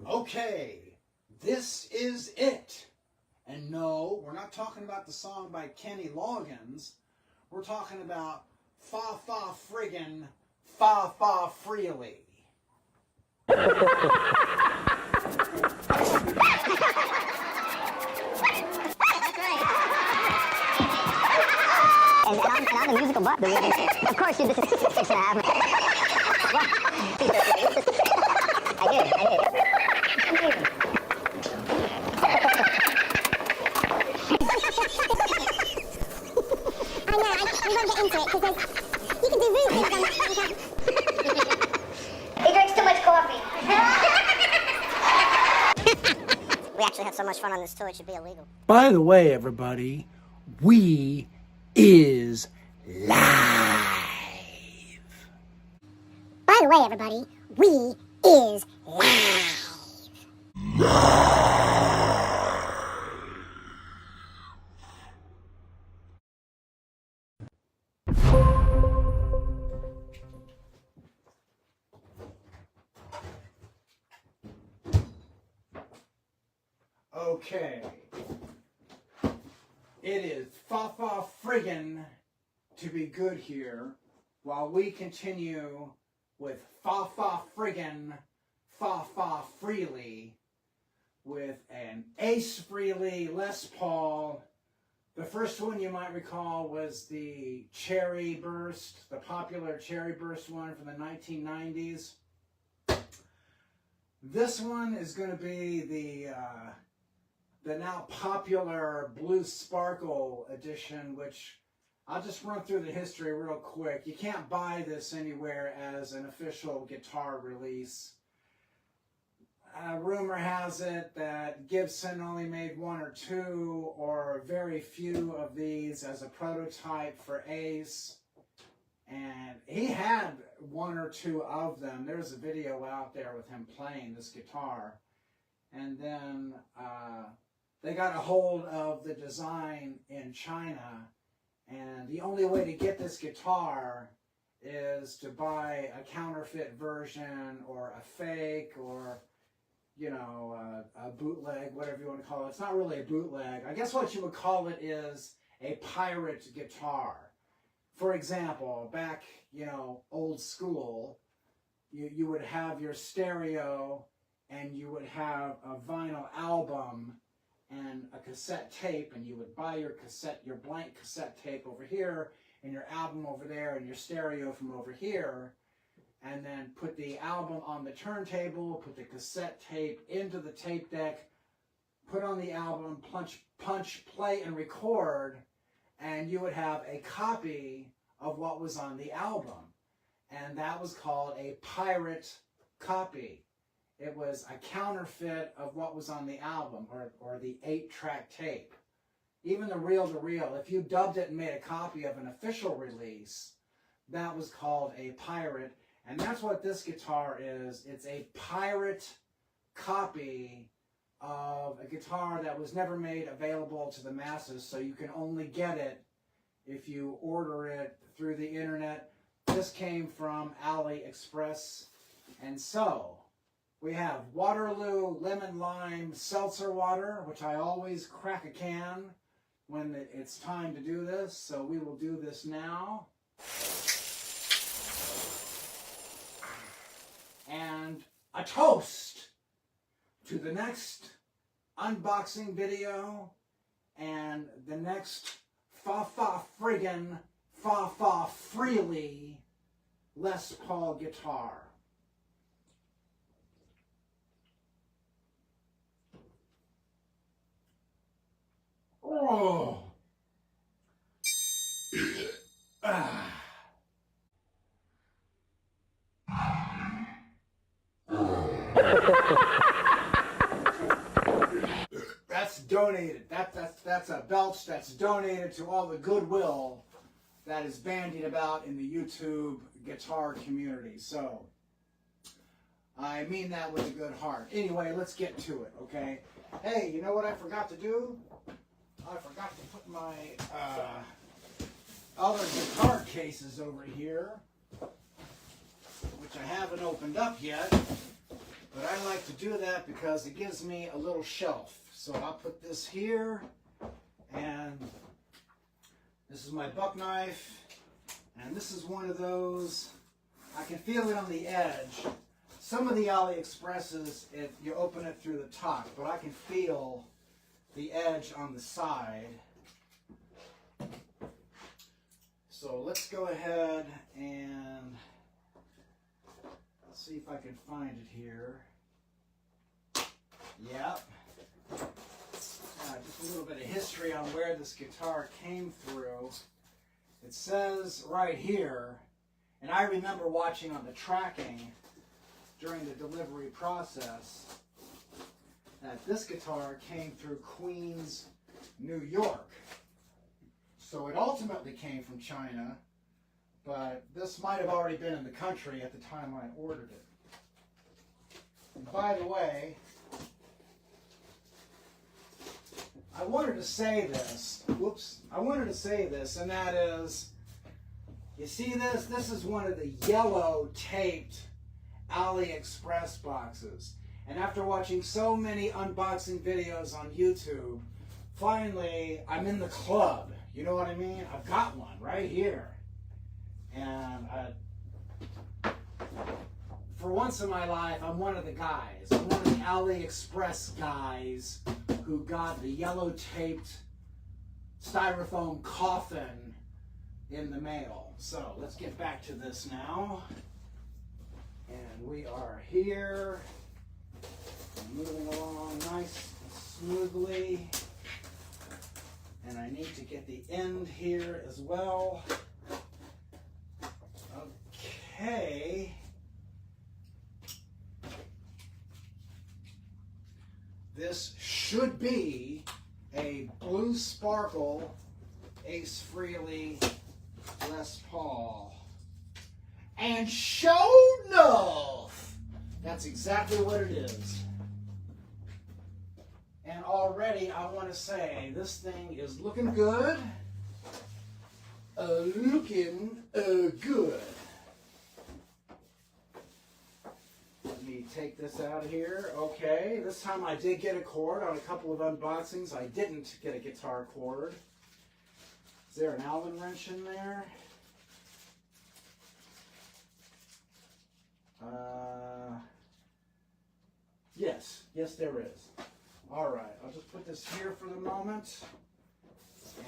Okay, this is it. And no, we're not talking about the song by Kenny Loggins. We're talking about Fa Fa Friggin' Fa Fa Frehley. And I'm the musical butt. Of course, this is 6.5. I did. I know, we won't get into it because you can do rude things on that. He drinks too much coffee. We actually have so much fun on this tour, it should be illegal. By the way, everybody, we is live. By the way, everybody, we is live. Okay. It is Fa Fa Friggin' to be good here while we continue with Fa Fa Friggin' Fa Fa Frehley with an Ace Frehley Les Paul. The first one you might recall was the Cherry Burst, the popular Cherry Burst one from the 1990s. This one is going to be the now popular Blue Sparkle edition, which I'll just run through the history real quick. You can't buy this anywhere as an official guitar release. Rumor has it that Gibson only made one or two or very few of these as a prototype for Ace. And he had one or two of them. There's a video out there with him playing this guitar. And then they got a hold of the design in China, and the only way to get this guitar is to buy a counterfeit version or a fake or, you know, a bootleg, whatever you want to call it. It's not really a bootleg. I guess what you would call it is a pirate guitar. For example, back, you know, old school, you would have your stereo and you would have a vinyl album and a cassette tape, and you would buy your blank cassette tape over here, and your album over there, and your stereo from over here, and then put the album on the turntable, put the cassette tape into the tape deck, put on the album, punch, play, and record, and you would have a copy of what was on the album. And that was called a pirate copy. It was a counterfeit of what was on the album, or the 8-track tape. Even the reel-to-reel, if you dubbed it and made a copy of an official release, that was called a pirate. And that's what this guitar is. It's a pirate copy of a guitar that was never made available to the masses, so you can only get it if you order it through the internet. This came from AliExpress. And so we have Waterloo Lemon Lime Seltzer Water, which I always crack a can when it's time to do this. So we will do this now. And a toast to the next unboxing video and the next Fa Fa Friggin' Fa Fa Frehley Les Paul guitar. Oh. That's donated. That's a belch that's donated to all the goodwill that is bandied about in the YouTube guitar community. So I mean that with a good heart. Anyway, let's get to it, okay? Hey, you know what I forgot to do? I forgot to put my other guitar cases over here, which I haven't opened up yet. But I like to do that because it gives me a little shelf. So I'll put this here, and this is my buck knife, and this is one of those. I can feel it on the edge. Some of the AliExpresses, you open it through the top, but I can feel the edge on the side. So let's go ahead and see if I can find it here. Yep. Just a little bit of history on where this guitar came through. It says right here, and I remember watching on the tracking during the delivery process, that this guitar came through Queens, New York. So it ultimately came from China, but this might have already been in the country at the time I ordered it. And by the way, I wanted to say this, and that is, you see this? This is one of the yellow taped AliExpress boxes. And after watching so many unboxing videos on YouTube, finally I'm in the club. You know what I mean? I've got one right here. And for once in my life, I'm one of the guys. I'm one of the AliExpress guys who got the yellow taped styrofoam coffin in the mail. So let's get back to this now. And we are here, moving along nice and smoothly. And I need to get the end here as well. Okay. This should be a Blue Sparkle Ace Frehley Les Paul. And sure enough, that's exactly what it is. And already I want to say this thing is looking good. Good. Let me take this out of here. Okay, this time I did get a cord. On a couple of unboxings, I didn't get a guitar cord. Is there an Allen wrench in there? Yes there is. Alright, I'll just put this here for the moment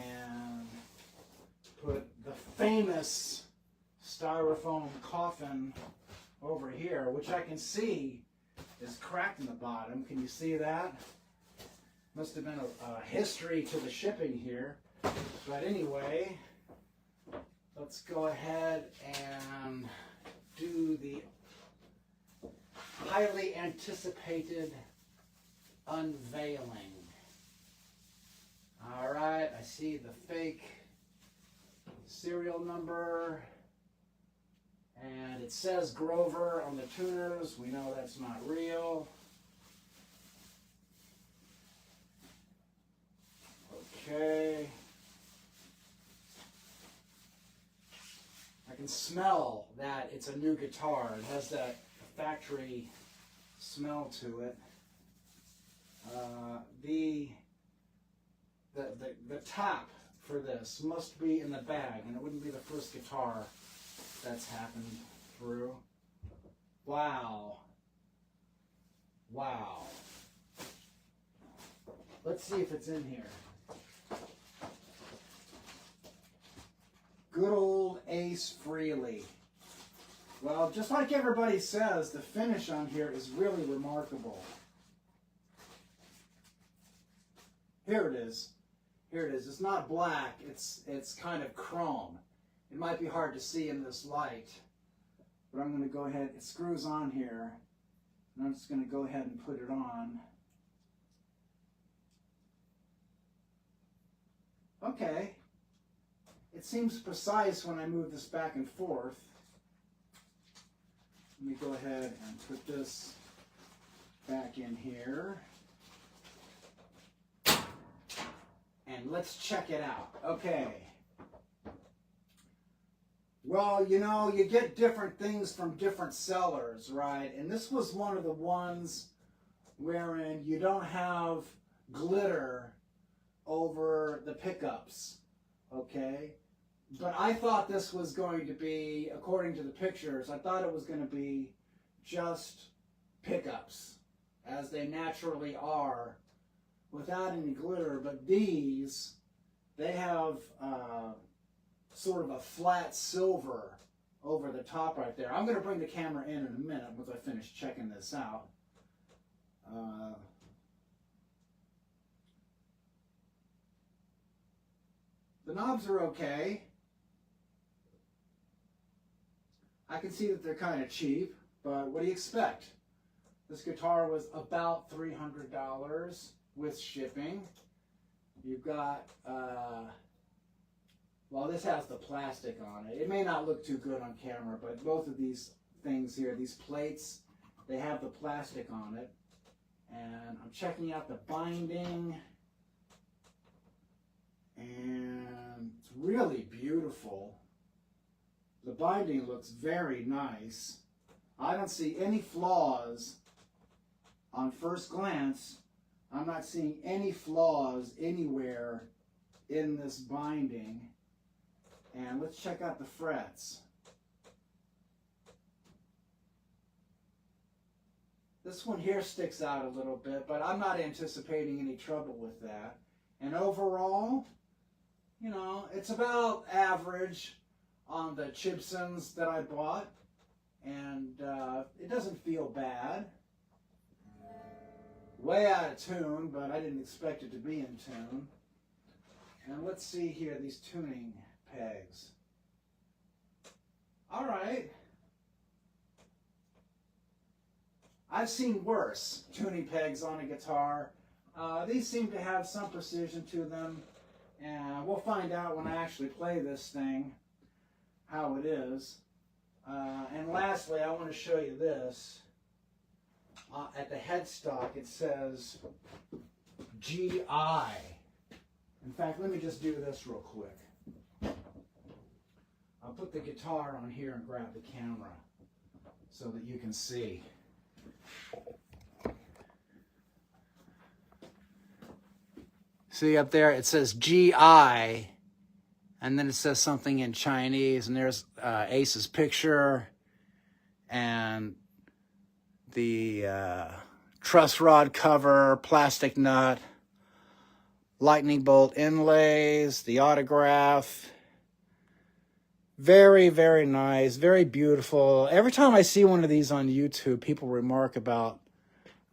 and put the famous styrofoam coffin over here, which I can see is cracked in the bottom. Can you see that? Must have been a history to the shipping here. But anyway, let's go ahead and do the highly anticipated unveiling. All right, I see the fake serial number, and it says Grover on the tuners. We know that's not real. Okay. I can smell that it's a new guitar. It has that factory smell to it. The top for this must be in the bag, and it wouldn't be the first guitar that's happened through. Wow. Wow. Let's see if it's in here. Good old Ace Frehley. Well, just like everybody says, the finish on here is really remarkable. Here it is. Here it is. It's not black. It's kind of chrome. It might be hard to see in this light, but I'm going to go ahead. It screws on here, and I'm just going to go ahead and put it on. Okay. It seems precise when I move this back and forth. Let me go ahead and put this back in here. And fine. Let's check it out. Okay. Well, you know, you get different things from different sellers, right? And this was one of the ones wherein you don't have glitter over the pickups, okay? But I thought this was going to be, according to the pictures, I thought it was going to be just pickups, as they naturally are, without any glitter. But these, they have sort of a flat silver over the top right there. I'm going to bring the camera in a minute once I finish checking this out. The knobs are okay. I can see that they're kind of cheap, but what do you expect? This guitar was about $300 with shipping. You've got, well, this has the plastic on it. It may not look too good on camera, but both of these things here, these plates, they have the plastic on it. And I'm checking out the binding. And it's really beautiful. The binding looks very nice. I don't see any flaws on first glance. I'm not seeing any flaws anywhere in this binding. And let's check out the frets. This one here sticks out a little bit, but I'm not anticipating any trouble with that. And overall, you know, it's about average on the Chibsons that I bought. And it doesn't feel bad. Way out of tune, but I didn't expect it to be in tune. And let's see here, these tuning pegs. All right. I've seen worse tuning pegs on a guitar. These seem to have some precision to them, and we'll find out when I actually play this thing how it is. And lastly, I want to show you this. At the headstock, it says GI. In fact, let me just do this real quick. I'll put the guitar on here and grab the camera so that you can see. See up there, it says GI, and then it says something in Chinese, and there's Ace's picture, and the truss rod cover, plastic nut, lightning bolt inlays, the autograph. Very, very nice, very beautiful. Every time I see one of these on YouTube, people remark about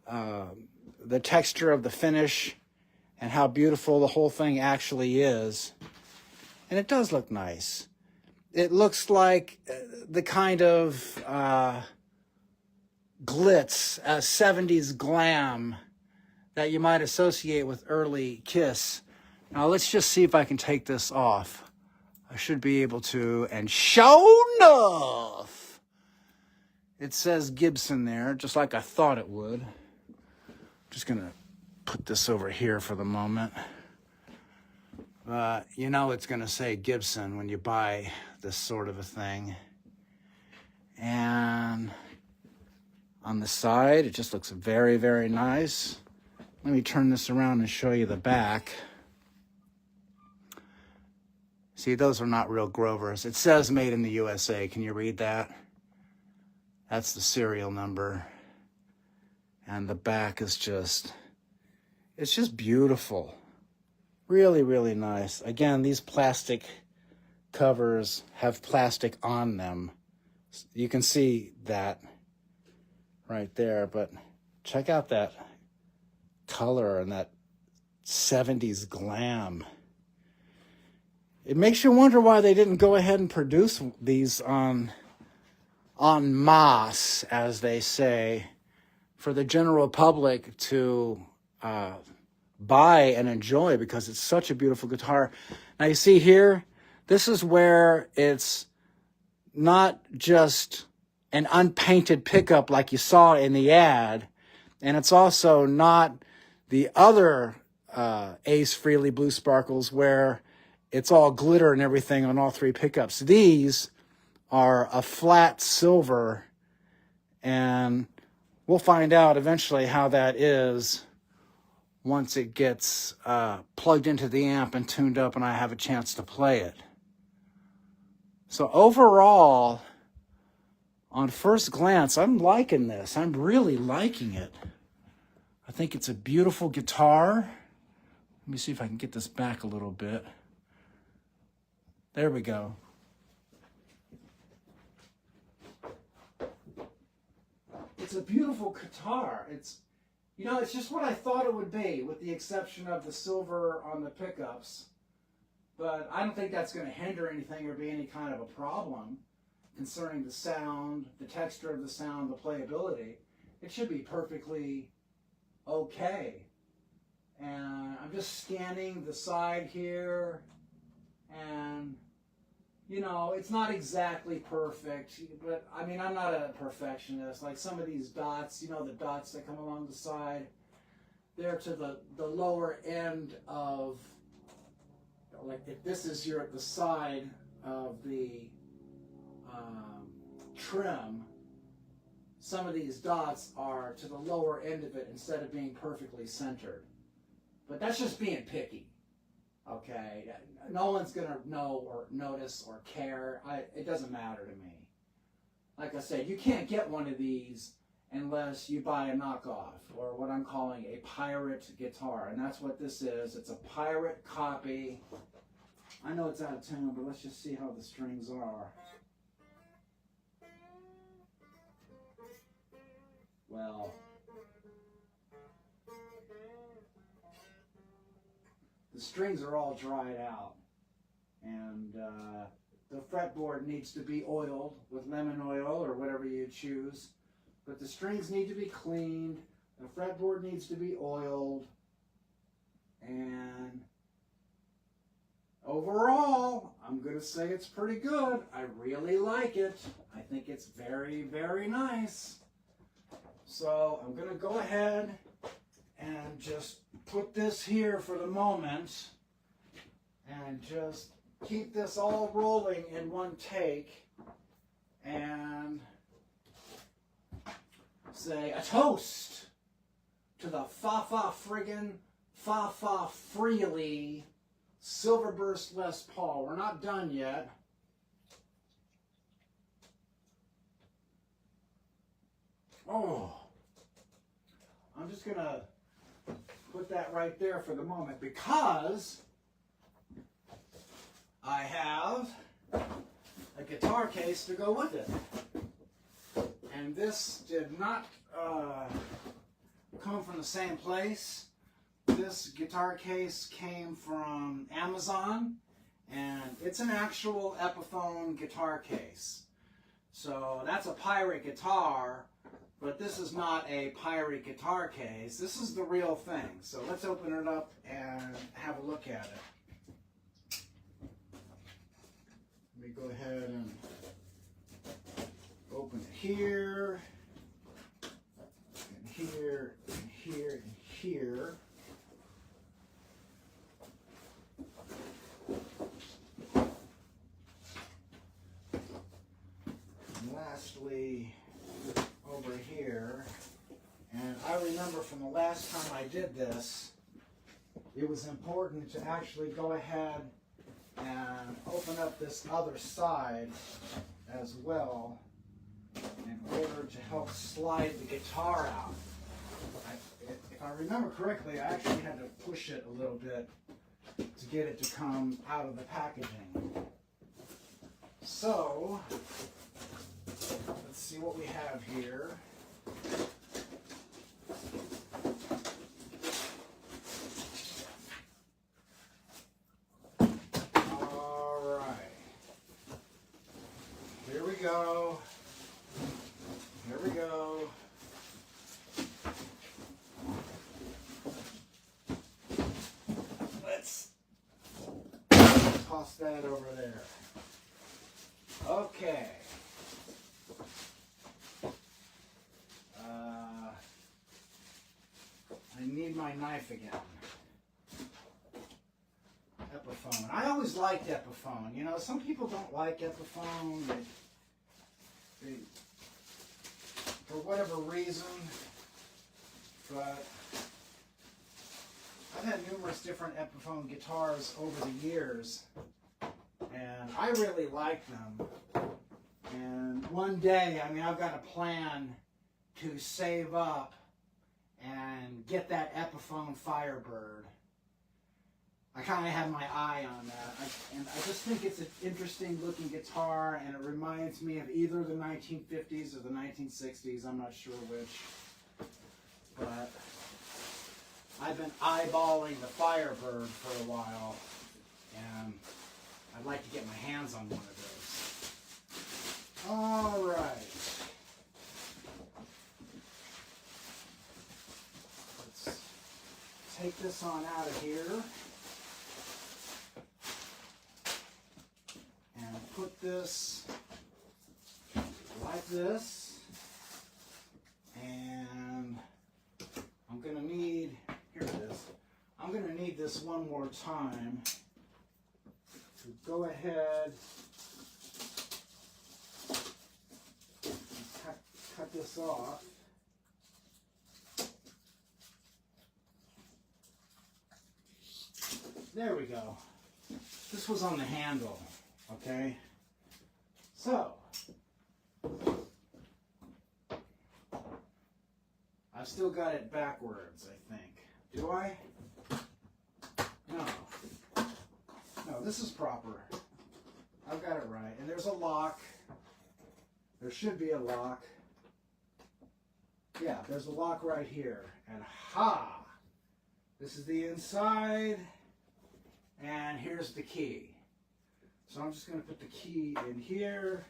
the texture of the finish and how beautiful the whole thing actually is. And it does look nice. It looks like the kind of glitz, 70s glam that you might associate with early Kiss. Now let's just see if I can take this off. I should be able to, and sure enough, it says Gibson there, just like I thought it would. Just gonna put this over here for the moment. You know it's gonna say Gibson when you buy this sort of a thing. And on the side, it just looks very, very nice. Let me turn this around and show you the back. See, those are not real Grovers. It says made in the USA. Can you read that? That's the serial number. And the back is just, it's just beautiful. Really, really nice. Again, these plastic covers have plastic on them. You can see that right there, but check out that color and that 70s glam. It makes you wonder why they didn't go ahead and produce these en masse, as they say, for the general public to buy and enjoy, because it's such a beautiful guitar. Now you see here, this is where it's not just an unpainted pickup like you saw in the ad, and it's also not the other Ace Frehley Blue Sparkles where it's all glitter and everything on all 3 pickups. These are a flat silver, and we'll find out eventually how that is once it gets plugged into the amp and tuned up and I have a chance to play it. So overall, on first glance, I'm liking this. I'm really liking it. I think it's a beautiful guitar. Let me see if I can get this back a little bit. There we go. It's a beautiful guitar. It's just what I thought it would be, with the exception of the silver on the pickups. But I don't think that's going to hinder anything or be any kind of a problem concerning the sound, the texture of the sound, the playability. It should be perfectly okay. And I'm just scanning the side here, and it's not exactly perfect, but I mean, I'm not a perfectionist. Like some of these dots, the dots that come along the side, they're to the lower end of, like if this is the side of the trim, some of these dots are to the lower end of it instead of being perfectly centered. But that's just being picky, okay? No one's going to know or notice or care. It doesn't matter to me. Like I said, you can't get one of these unless you buy a knockoff, or what I'm calling a pirate guitar. And that's what this is. It's a pirate copy. I know it's out of tune, but let's just see how the strings are. Well, the strings are all dried out, and the fretboard needs to be oiled with lemon oil or whatever you choose, but the strings need to be cleaned, the fretboard needs to be oiled, and overall, I'm going to say it's pretty good. I really like it. I think it's very, very nice. So I'm going to go ahead and just put this here for the moment and just keep this all rolling in one take and say a toast to the friggin' Frehley Silverburst Les Paul. We're not done yet. Oh, I'm just going to put that right there for the moment because I have a guitar case to go with it. And this did not come from the same place. This guitar case came from Amazon, and it's an actual Epiphone guitar case. So that's a pirate guitar, but this is not a pirate guitar case. This is the real thing. So let's open it up and have a look at it. Let me go ahead and open it here, and here, and here, and here. And lastly, over here, and I remember from the last time I did this, it was important to actually go ahead and open up this other side as well in order to help slide the guitar out. If I remember correctly, I actually had to push it a little bit to get it to come out of the packaging. So, let's see what we have here. All right. Here we go. Here we go. Let's toss that over there. Okay. I need my knife again. always liked Epiphone. You know, some people don't like Epiphone. They for whatever reason, but I've had numerous different Epiphone guitars over the years, and I really like them. And one day, I mean, I've got a plan to save up and get that Epiphone Firebird. I kind of have my eye on that. And I just think it's an interesting looking guitar, and it reminds me of either the 1950s or the 1960s. I'm not sure which. But I've been eyeballing the Firebird for a while, and I'd like to get my hands on one of those. All right. Let's take this on out of here. And put this like this. And I'm going to need, here it is, I'm going to need this one more time to go ahead and cut this off. There we go. This was on the handle, okay? So, I've still got it backwards, I think. Do I? No. No, this is proper. I've got it right. And there's a lock. There should be a lock. Yeah, there's a lock right here. And ha! This is the inside. And here's the key. So I'm just going to put the key in here.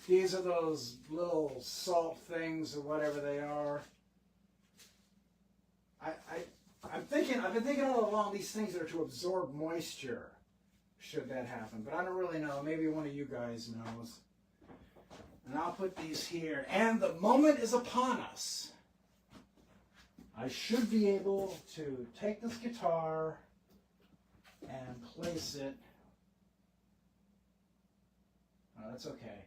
These are those little salt things or whatever they are. I've been thinking all along these things are to absorb moisture, should that happen. But I don't really know. Maybe one of you guys knows. And I'll put these here. And the moment is upon us. I should be able to take this guitar and place it, oh, that's okay,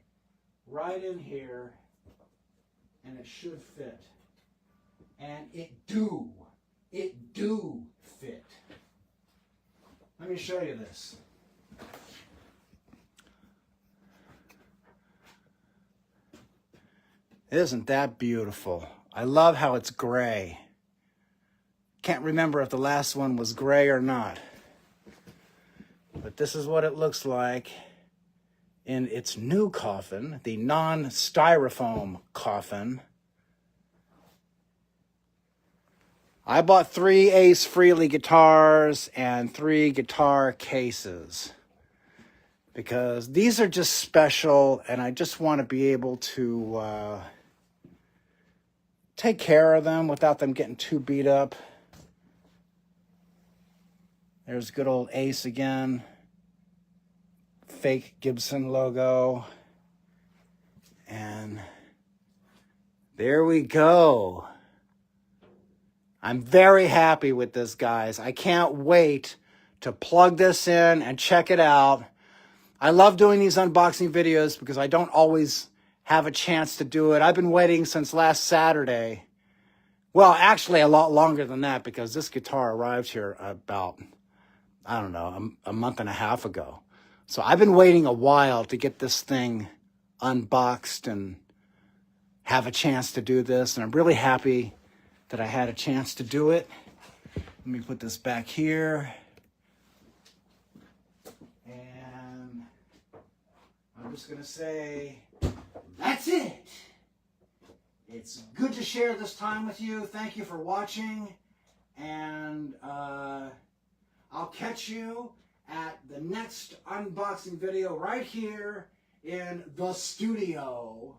right in here, and it should fit. And it do fit. Let me show you this. Isn't that beautiful? I love how it's gray. Can't remember if the last one was gray or not. But this is what it looks like in its new coffin, the non-styrofoam coffin. I bought 3 Ace Frehley guitars and 3 guitar cases because these are just special, and I just want to be able to take care of them without them getting too beat up. There's good old Ace again. Fake Chibson logo. And there we go. I'm very happy with this, guys. I can't wait to plug this in and check it out. I love doing these unboxing videos because I don't always have a chance to do it. I've been waiting since last Saturday. Well, actually a lot longer than that, because this guitar arrived here about, I don't know, a month and a half ago. So I've been waiting a while to get this thing unboxed and have a chance to do this. And I'm really happy that I had a chance to do it. Let me put this back here. And I'm just going to say, that's it. It's good to share this time with you. Thank you for watching. And I'll catch you at the next unboxing video right here in the studio,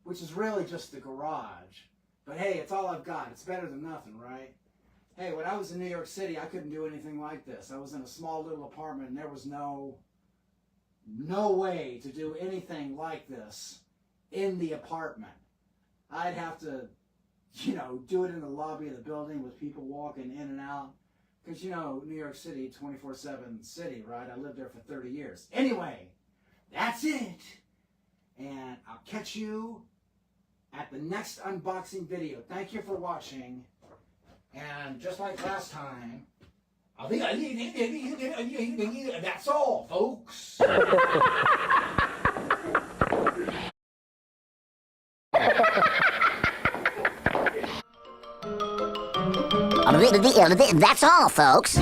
which is really just the garage. But hey, it's all I've got. It's better than nothing, right? Hey, when I was in New York City, I couldn't do anything like this. I was in a small little apartment, and there was no way to do anything like this in the apartment. I'd have to, do it in the lobby of the building with people walking in and out. Because, you know, New York City, 24/7 city, right? I lived there for 30 years. Anyway, that's it. And I'll catch you at the next unboxing video. Thank you for watching. And just like last time, that's all, folks. That's all, folks.